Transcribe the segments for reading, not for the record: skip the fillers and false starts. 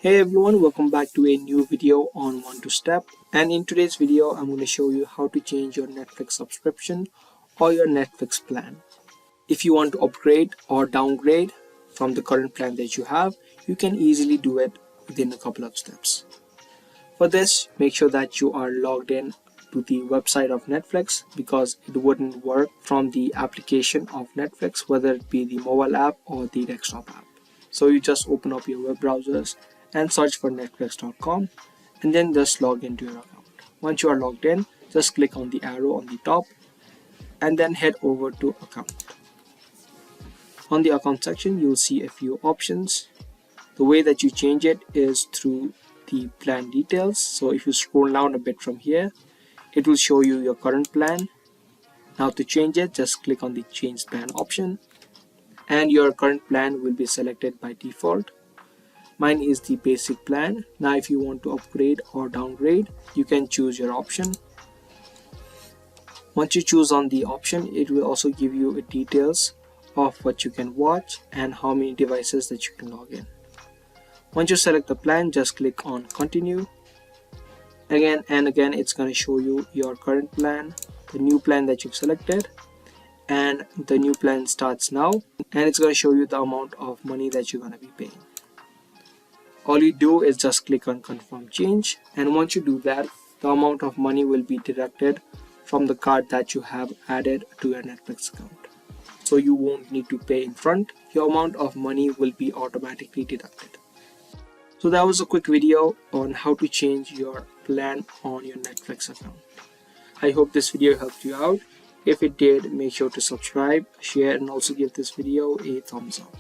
Hey everyone, welcome back to a new video on One to Step. And in today's video, I'm going to show you how to change your Netflix subscription or your Netflix plan. If you want to upgrade or downgrade from the current plan that you have, you can easily do it within a couple of steps. For this, make sure that you are logged in to the website of Netflix because it wouldn't work from the application of Netflix, whether it be the mobile app or the desktop app. So you just open up your web browsers and search for netflix.com and then just log into your account. Once you are logged in, just click on the arrow on the top and then head over to account. On the account section, you'll see a few options. The way that you change it is through the plan details. So if you scroll down a bit from here, it will show you your current plan. Now to change it, just click on the change plan option and your current plan will be selected by default. Mine is the basic plan. Now if you want to upgrade or downgrade, you can choose your option. Once you choose on the option, it will also give you details of what you can watch and how many devices that you can log in. Once you select the plan, just click on continue. Again and again, it's going to show you your current plan, the new plan that you've selected, and the new plan starts now, and it's going to show you the amount of money that you're going to be paying. All you do is just click on confirm change, and once you do that, the amount of money will be deducted from the card that you have added to your Netflix account. So you won't need to pay in front, your amount of money will be automatically deducted. So that was a quick video on how to change your plan on your Netflix account. I hope this video helped you out. If it did, make sure to subscribe, share, and also give this video a thumbs up.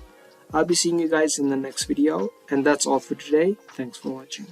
I'll be seeing you guys in the next video, and that's all for today. Thanks for watching.